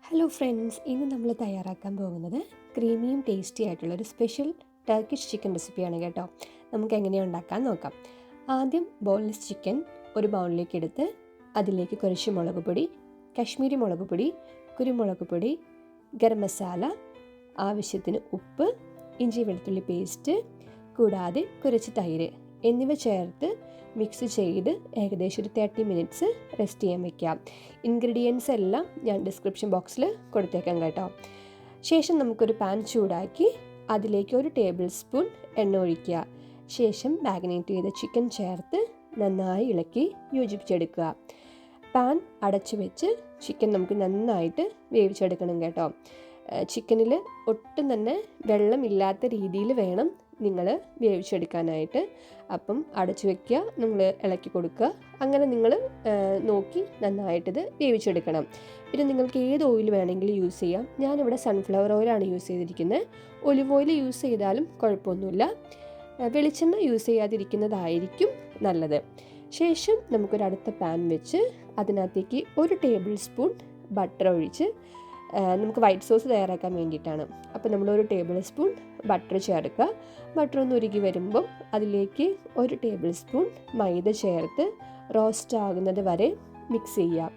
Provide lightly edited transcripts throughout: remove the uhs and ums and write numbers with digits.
Hello friends, ഇന്ന് നമ്മൾ തയ്യാറാക്കാൻ പോകുന്നത് ക്രീമിയും ടേസ്റ്റി ആയിട്ടുള്ളൊരു സ്പെഷ്യൽ ടർക്കിഷ് ചിക്കൻ റെസിപ്പിയാണ് കേട്ടോ. നമുക്ക് എങ്ങനെയാണ് ഉണ്ടാക്കാൻ നോക്കാം. ആദ്യം ബോൺലെസ് ചിക്കൻ ഒരു ബൗളിലേക്ക് എടുത്ത് അതിലേക്ക് കുറച്ച് മുളക് പൊടി, കശ്മീരി മുളക് പൊടി, കുരുമുളക് പൊടി, ഗരം മസാല, ആവശ്യത്തിന് ഉപ്പ്, ഇഞ്ചി വെളുത്തുള്ളി പേസ്റ്റ്, കൂടാതെ കുറച്ച് തൈര് എന്നിവ ചേർത്ത് മിക്സ് ചെയ്ത് ഏകദേശം ഒരു 30 മിനിറ്റ്സ് റെസ്റ്റ് ചെയ്യാൻ വയ്ക്കാം. ഇൻഗ്രീഡിയൻസ് എല്ലാം ഞാൻ ഡിസ്ക്രിപ്ഷൻ ബോക്സിൽ കൊടുത്തേക്കാം കേട്ടോ. ശേഷം നമുക്കൊരു പാൻ ചൂടാക്കി അതിലേക്ക് 1 ടേബിൾ സ്പൂൺ എണ്ണ ഒഴിക്കുക. ശേഷം മാഗ്നേറ്റ് ചെയ്ത ചിക്കൻ ചേർത്ത് നന്നായി ഇളക്കി യോജിപ്പിച്ചെടുക്കുക. പാൻ അടച്ചു വെച്ച് ചിക്കൻ നമുക്ക് നന്നായിട്ട് വേവിച്ചെടുക്കണം കേട്ടോ. ചിക്കനിൽ ഒട്ടും തന്നെ വെള്ളമില്ലാത്ത രീതിയിൽ വേണം നിങ്ങൾ വേവിച്ചെടുക്കാനായിട്ട്. അപ്പം അടച്ചു വയ്ക്കുക, നിങ്ങൾ ഇളക്കി കൊടുക്കുക. അങ്ങനെ നിങ്ങൾ നോക്കി നന്നായിട്ടിത് വേവിച്ചെടുക്കണം. പിന്നെ നിങ്ങൾക്ക് ഏത് ഓയിൽ വേണമെങ്കിലും യൂസ് ചെയ്യാം. ഞാനിവിടെ സൺഫ്ലവർ ഓയിലാണ് യൂസ് ചെയ്തിരിക്കുന്നത്. ഒലിവ് ഓയിൽ യൂസ് ചെയ്താലും കുഴപ്പമൊന്നുമില്ല. വെളിച്ചെണ്ണ യൂസ് ചെയ്യാതിരിക്കുന്നതായിരിക്കും നല്ലത്. ശേഷം നമുക്കൊരടുത്ത പാൻ വെച്ച് അതിനകത്തേക്ക് 1 ടേബിൾ സ്പൂൺ ബട്ടർ ഒഴിച്ച് നമുക്ക് വൈറ്റ് സോസ് തയ്യാറാക്കാൻ വേണ്ടിയിട്ടാണ്. അപ്പോൾ നമ്മൾ 1 ടേബിൾ സ്പൂൺ ബട്ടർ ചേർക്കുക. ബട്ടർ ഒന്ന് ഉരുകി വരുമ്പം അതിലേക്ക് 1 ടേബിൾ സ്പൂൺ മൈദ ചേർത്ത് റോസ്റ്റ് ആകുന്നത് വരെ മിക്സ് ചെയ്യുക.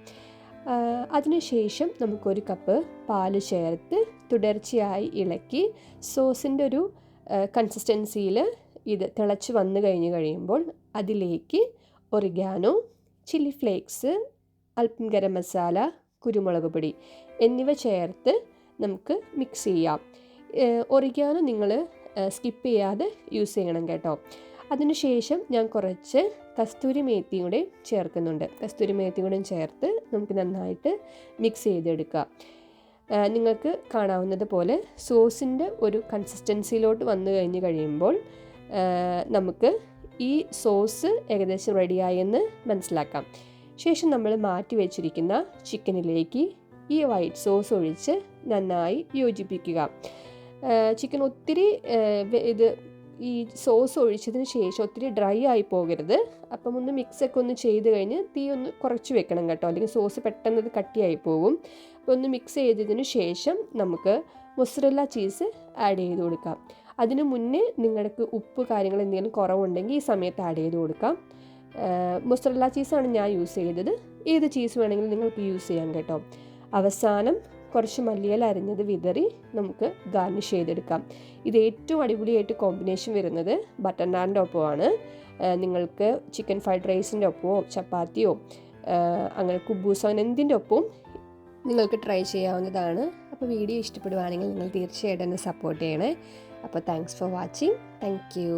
അതിനുശേഷം നമുക്കൊരു കപ്പ് പാല് ചേർത്ത് തുടർച്ചയായി ഇളക്കി സോസിൻ്റെ ഒരു കൺസിസ്റ്റൻസിയിൽ ഇത് തിളച്ച് വന്നു കഴിയുമ്പോൾ അതിലേക്ക് ഒറിഗാനോ, ചില്ലി ഫ്ലേക്സ്, അല്പം ഗരം മസാല, കുരുമുളക് പൊടി എന്നിവ ചേർത്ത് നമുക്ക് മിക്സ് ചെയ്യാം. ഒറിഗാനോ നിങ്ങൾ സ്കിപ്പ് ചെയ്യാതെ യൂസ് ചെയ്യണം കേട്ടോ. അതിനുശേഷം ഞാൻ കുറച്ച് കസ്തൂരി മേത്തിയും കൂടെ ചേർക്കുന്നുണ്ട്. കസ്തൂരി മേത്തിയും കൂടെ ചേർത്ത് നമുക്ക് നന്നായിട്ട് മിക്സ് ചെയ്തെടുക്കാം. നിങ്ങൾക്ക് കാണാവുന്നത് പോലെ സോസിൻ്റെ ഒരു കൺസിസ്റ്റൻസിയിലോട്ട് വന്നു കഴിയുമ്പോൾ നമുക്ക് ഈ സോസ് ഏകദേശം റെഡിയായെന്ന് മനസ്സിലാക്കാം. ശേഷം നമ്മൾ മാറ്റി വെച്ചിരിക്കുന്ന ചിക്കനിലേക്ക് ഈ വൈറ്റ് സോസ് ഒഴിച്ച് നന്നായി യോജിപ്പിക്കുക. ചിക്കൻ ഒത്തിരി ഈ സോസ് ഒഴിച്ചതിന് ശേഷം ഒത്തിരി ഡ്രൈ ആയി പോകരുത്. അപ്പം ഒന്ന് മിക്സൊക്കെ ഒന്ന് ചെയ്ത് കഴിഞ്ഞ് തീ ഒന്ന് കുറച്ച് വെക്കണം കേട്ടോ, അല്ലെങ്കിൽ സോസ് പെട്ടെന്ന് കട്ടിയായി പോകും. അപ്പോൾ ഒന്ന് മിക്സ് ചെയ്തതിന് ശേഷം നമുക്ക് മൊസറല്ല ചീസ് ആഡ് ചെയ്ത് കൊടുക്കാം. അതിന് മുന്നേ നിങ്ങൾക്ക് ഉപ്പ് കാര്യങ്ങൾ എന്തെങ്കിലും കുറവുണ്ടെങ്കിൽ ഈ സമയത്ത് ആഡ് ചെയ്ത് കൊടുക്കാം. മൊസറല്ല ചീസാണ് ഞാൻ യൂസ് ചെയ്തത്. ഏത് ചീസ് വേണമെങ്കിലും നിങ്ങൾക്ക് യൂസ് ചെയ്യാം കേട്ടോ. അവസാനം കുറച്ച് മല്ലിയില അരിഞ്ഞത് വിതറി നമുക്ക് ഗാർണിഷ് ചെയ്തെടുക്കാം. ഇത് ഏറ്റവും അടിപൊളിയായിട്ട് കോമ്പിനേഷൻ വരുന്നത് ബട്ടർ നാനിൻ്റെ ഒപ്പമാണ്. നിങ്ങൾക്ക് ചിക്കൻ ഫ്രൈഡ് റൈസിൻ്റെ ഒപ്പമോ ചപ്പാത്തിയോ അങ്ങനെ കുബൂസോ അങ്ങനെ എന്തിൻ്റെ ഒപ്പവും നിങ്ങൾക്ക് ട്രൈ ചെയ്യാവുന്നതാണ്. അപ്പോൾ വീഡിയോ ഇഷ്ടപ്പെടുവാണെങ്കിൽ നിങ്ങൾ തീർച്ചയായിട്ടും എന്നെ സപ്പോർട്ട് ചെയ്യണേ. അപ്പോൾ thanks for watching. Thank you.